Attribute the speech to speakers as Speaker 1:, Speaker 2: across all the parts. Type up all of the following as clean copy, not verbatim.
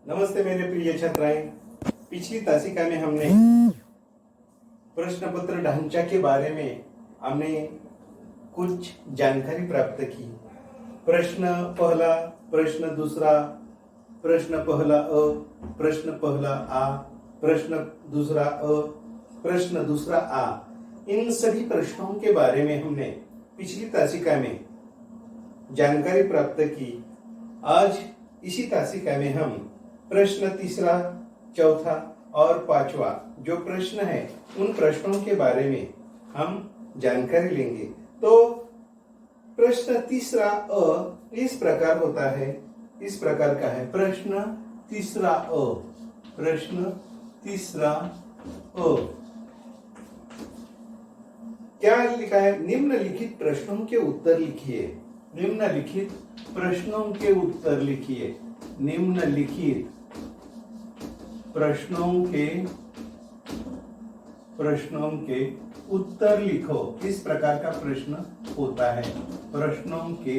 Speaker 1: नमस्ते मेरे प्रिय छात्राएं। पिछली तासिका में हमने प्रश्न पत्र ढांचा के बारे में हमने कुछ जानकारी प्राप्त की। प्रश्न पहला, प्रश्न दूसरा, प्रश्न पहला अ, प्रश्न पहला आ, प्रश्न दूसरा अ, प्रश्न दूसरा आ, इन सभी प्रश्नों के बारे में हमने पिछली तासिका में जानकारी प्राप्त की। आज इसी तासिका में हम प्रश्न तीसरा, चौथा और पांचवा जो प्रश्न है उन प्रश्नों के बारे में हम जानकारी लेंगे। तो प्रश्न तीसरा अ इस प्रकार होता है, इस प्रकार का है। प्रश्न तीसरा अ, प्रश्न तीसरा अ क्या लिखा है? निम्नलिखित प्रश्नों के उत्तर लिखिए। निम्नलिखित प्रश्नों के उत्तर लिखिए। निम्नलिखित प्रश्नों के उत्तर लिखो। इस प्रकार का प्रश्न होता है। प्रश्नों के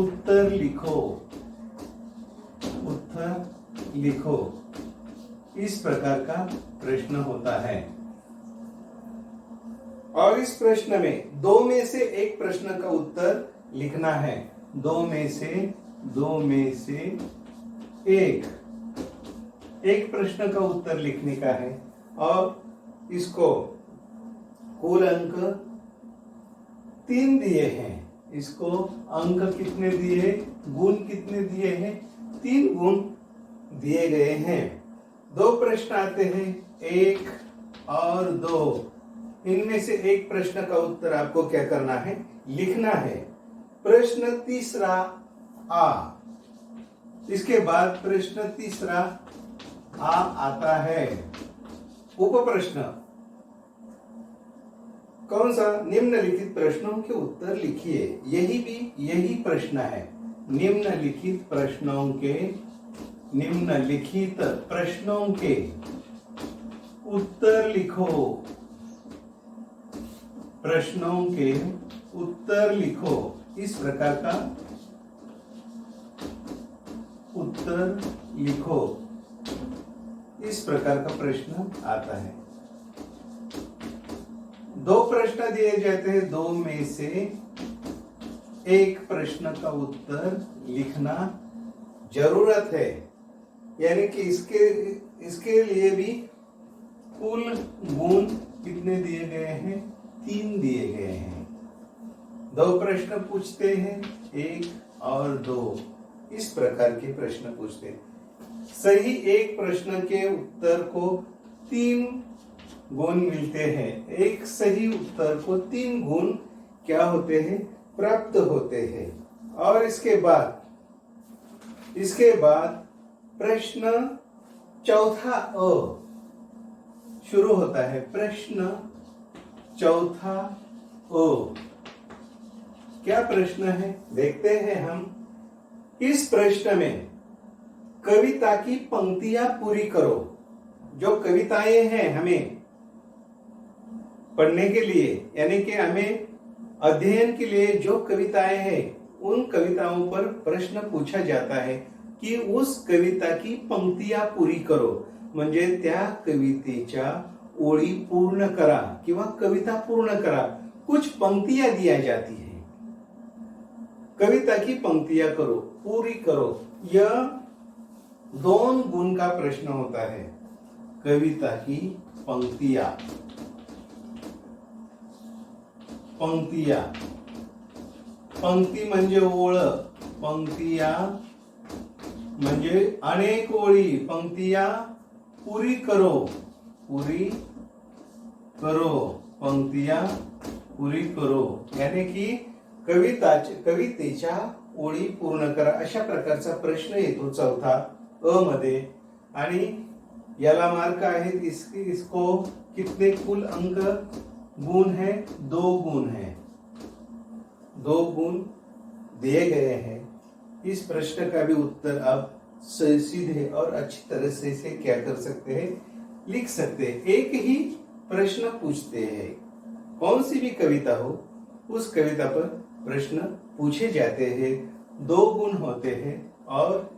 Speaker 1: उत्तर लिखो, उत्तर लिखो, इस प्रकार का प्रश्न होता है। और इस प्रश्न में दो में से एक प्रश्न का उत्तर लिखना है। दो में से एक प्रश्न का उत्तर लिखने का है। और इसको कुल अंक 3 दिए हैं। इसको अंक कितने दिए, गुण कितने दिए हैं? 3 गुण दिए गए हैं। 2 प्रश्न आते हैं, 1 और 2। इनमें से एक प्रश्न का उत्तर आपको क्या करना है? लिखना है। प्रश्न तीसरा आ, इसके बाद प्रश्न तीसरा आ आता है। उप प्रश्न कौन सा? निम्नलिखित प्रश्नों के उत्तर लिखिए। यही प्रश्न है। निम्नलिखित प्रश्नों के उत्तर लिखो। प्रश्नों के उत्तर लिखो। इस प्रकार का उत्तर लिखो, इस प्रकार का प्रश्न आता है। 2 प्रश्न दिए जाते हैं। 2 में से एक प्रश्न का उत्तर लिखना जरूरत है। यानी कि इसके लिए भी कुल गुण कितने दिए गए हैं? 3 दिए गए हैं। 2 प्रश्न पूछते हैं, 1 और 2, इस प्रकार के प्रश्न पूछते हैं। सही एक प्रश्न के उत्तर को 3 गुण मिलते हैं। एक सही उत्तर को 3 गुण क्या होते हैं? प्राप्त होते हैं। और इसके बाद प्रश्न चौथा अ शुरू होता है। प्रश्न चौथा अ क्या प्रश्न है? देखते हैं हम। इस प्रश्न में कविता की पंक्तियां पूरी करो। जो कविताएं हैं हमें पढ़ने के लिए, यानी कि हमें अध्ययन के लिए जो कविताएं हैं उन कविताओं पर प्रश्न पूछा जाता है कि उस कविता की पंक्तियां पूरी करो। म्हणजे त्या कवितेच्या ओळी पूर्ण करा किंवा कविता पूर्ण करा। कुछ पंक्तियां दिया जाती है। कविता की पंक्तियां करो, पूरी करो। यह 2 गुण का प्रश्न होता है। कविता की पंक्तियां पंक्ती म्हणजे ओळ, पंक्तियां म्हणजे अनेक ओळी। पंक्तियां पूरी करो, पंक्तियां पूरी करो, यानी की कवितेच्या ओळी पूर्ण करा। अशा प्रकारचा प्रश्न येतो चौथा अ मध्ये। आणि याला मार्क आहेत। इसको कितने कुल अंक गुण है? 2 गुण है। 2 गुण दिए गए हैं। इस प्रश्न का भी उत्तर आप सीधे और अच्छी तरह से क्या कर सकते हैं? लिख सकते हैं। एक ही प्रश्न पूछते हैं। कौन सी भी कविता हो, उस कविता पर प्रश्न पूछे जाते हैं। 2 गुण होते हैं और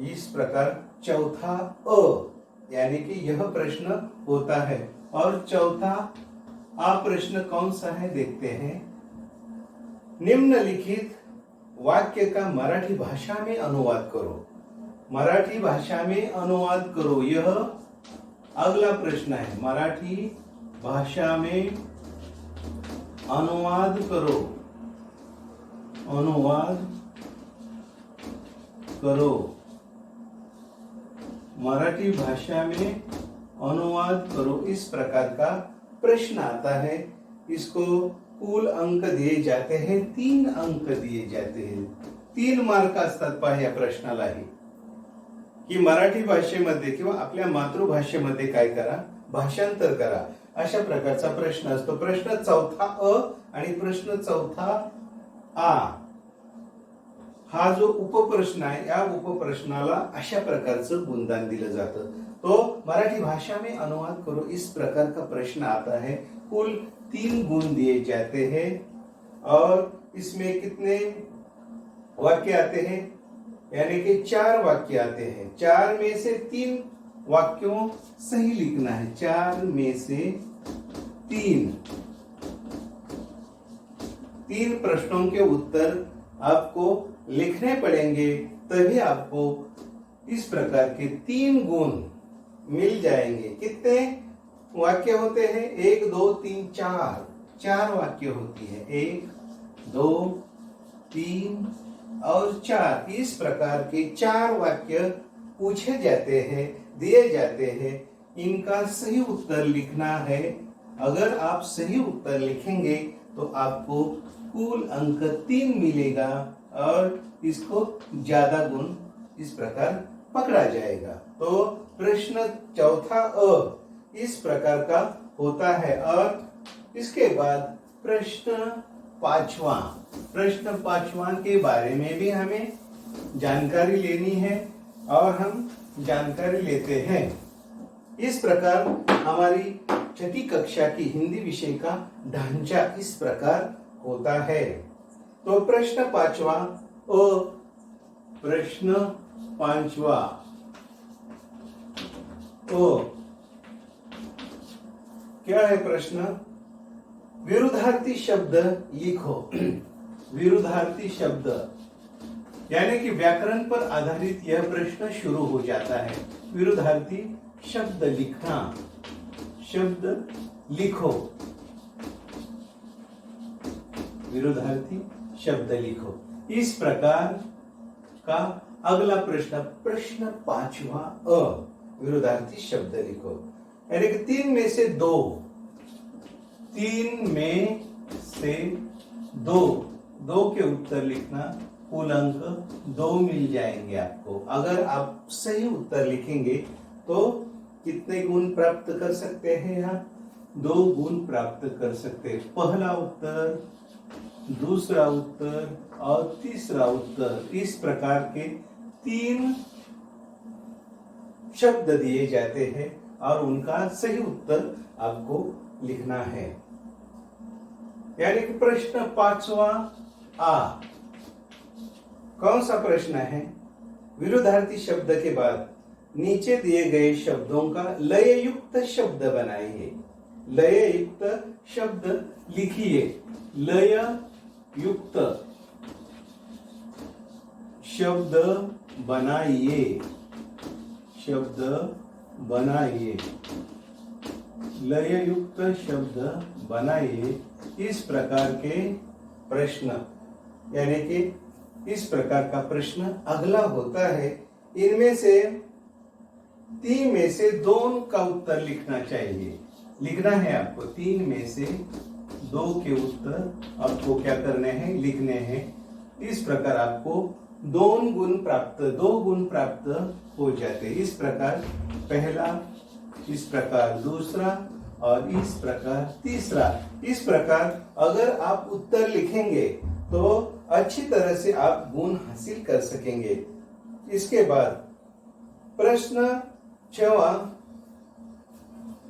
Speaker 1: इस प्रकार चौथा अ यानी कि यह प्रश्न होता है। और चौथा आ प्रश्न कौन सा है देखते हैं। निम्नलिखित वाक्य का मराठी भाषा में अनुवाद करो। मराठी भाषा में अनुवाद करो, यह अगला प्रश्न है। मराठी भाषा में अनुवाद करो, अनुवाद करो। मराठी भाषा में अनुवाद करो, इस प्रकार का प्रश्न आता है। इसको कुल अंक दिए जाते हैं, 3 अंक दिए जाते हैं। 3 मार्क असतात पहा या प्रश्नालाही, की मराठी भाषेमध्ये किंवा आपल्या मातृभाषेमध्ये काय करा, भाषांतर करा, अशा प्रकारचा प्रश्न असतो। प्रश्न चौथा अ आणि प्रश्न चौथा आ हा जो उपप्रश्न आहे, या उपप्रश्नाला अशा प्रकारचं गुणदान दिलं जातं। तो मराठी भाषा में अनुवाद करो, इस प्रकार का प्रश्न आता है। कुल 3 गुण दिए जाते हैं और इसमें कितने वाक्य आते हैं, यानी कि 4 वाक्य आते हैं। 4 में से 3 वाक्यों सही लिखना है। 4 में से 3 प्रश्नों के उत्तर आपको लिखने पड़ेंगे, तभी आपको इस प्रकार के 3 गुण मिल जाएंगे। कितने वाक्य होते हैं? 1 2 3 4, 4 वाक्य होती है। 1 2 3 और 4, इस प्रकार के 4 वाक्य पूछे जाते हैं, दिए जाते हैं। इनका सही उत्तर लिखना है। अगर आप सही उत्तर लिखेंगे तो आपको कुल अंक 3 मिलेगा और इसको ज्यादा गुण इस प्रकार पकड़ा जाएगा। तो प्रश्न चौथा अ इस प्रकार का होता है। और इसके बाद प्रश्न पांचवा, प्रश्न पांचवा के बारे में भी हमें जानकारी लेनी है और हम जानकारी लेते हैं। इस प्रकार हमारी छठी कक्षा की हिंदी विषय का ढांचा इस प्रकार होता है। तो प्रश्न पांचवा अ, प्रश्न पांचवा ओ क्या है प्रश्न? विरुद्धार्थी शब्द लिखो। विरुद्धार्थी शब्द यानी कि व्याकरण पर आधारित यह प्रश्न शुरू हो जाता है। विरुद्धार्थी शब्द लिखना, शब्द लिखो, विरुद्धार्थी शब्द लिखो। इस प्रकार का अगला प्रश्न, प्रश्न पांचवा अ, विरुद्धार्थी शब्द लिखो, यानी कि 3 में से 2, 3 में से 2 के उत्तर लिखना। कुल अंक 2 मिल जाएंगे आपको। अगर आप सही उत्तर लिखेंगे तो कितने गुण प्राप्त कर सकते हैं? यहाँ 2 गुण प्राप्त कर सकते हैं। पहला उत्तर, दूसरा उत्तर और तीसरा उत्तर, इस प्रकार के 3 शब्द दिए जाते हैं और उनका सही उत्तर आपको लिखना है। यानी कि प्रश्न पांचवा आ कौन सा प्रश्न है? विरुद्धार्थी शब्द के बाद नीचे दिए गए शब्दों का लययुक्त शब्द बनाइए। लययुक्त शब्द लिखिए। लय युक्त शब्द बनाइए, शब्द बनाइए, लय युक्त शब्द बनाइए। इस प्रकार के प्रश्न, यानी कि इस प्रकार का प्रश्न अगला होता है। इनमें से 3 में से 2 का उत्तर लिखना चाहिए। लिखना है आपको 3 में से 2 के उत्तर आपको क्या करने हैं? लिखने हैं। इस प्रकार आपको 2 गुण प्राप्त हो जाते। इस प्रकार पहला, इस प्रकार दूसरा और इस प्रकार तीसरा। इस प्रकार अगर आप उत्तर लिखेंगे तो अच्छी तरह से आप गुण हासिल कर सकेंगे। इसके बाद प्रश्न 6,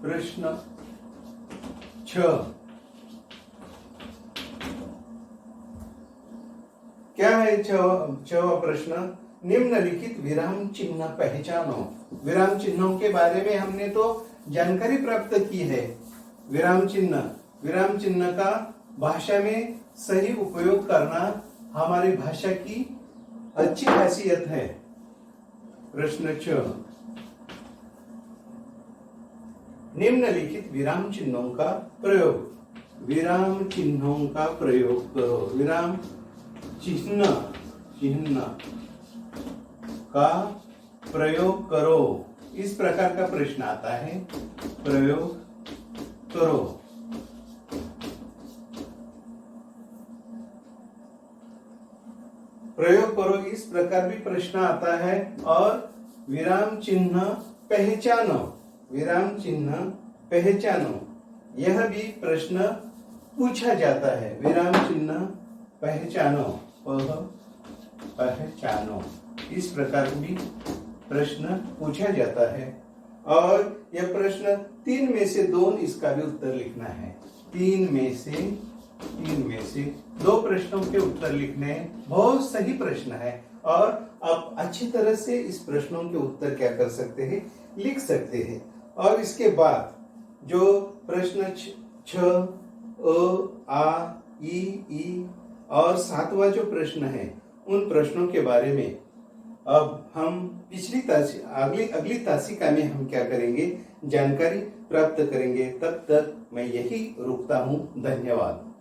Speaker 1: प्रश्न 6 क्या है? 6वां प्रश्न, निम्नलिखित विराम चिन्ह पहचानो। विराम चिन्हों के बारे में हमने तो जानकारी प्राप्त की है। विराम चिन्ह का भाषा में सही उपयोग करना हमारी भाषा की अच्छी खासियत है। प्रश्न 6, निम्नलिखित विराम चिन्हों का प्रयोग। विराम चिन्हों का प्रयोग करो। विराम चिन्ह का प्रयोग करो। इस प्रकार का प्रश्न आता है, प्रयोग करो। प्रयोग करो इस प्रकार भी प्रश्न आता है। और विराम चिन्ह पहचानो, विराम चिन्ह पहचानो, यह भी प्रश्न पूछा जाता है। विराम चिन्ह पहचानो, पहचानो, इस प्रकार भी प्रश्न पूछा जाता है। और यह प्रश्न 3 में से 2 इसका भी उत्तर लिखना है। 3 में से 2 प्रश्नों के उत्तर लिखने हैं। बहुत सही प्रश्न है। और आप अच्छी तरह से इस प्रश्नों के उत्तर क्या कर सकते हैं, लिख सकते हैं। और इसके बाद जो प्रश्न 6 अ, आ, ई और 7वां जो प्रश्न है, उन प्रश्नों के बारे में अब हम अगली तासिका में हम क्या करेंगे, जानकारी प्राप्त करेंगे। तब तक मैं यही रुकता हूँ। धन्यवाद।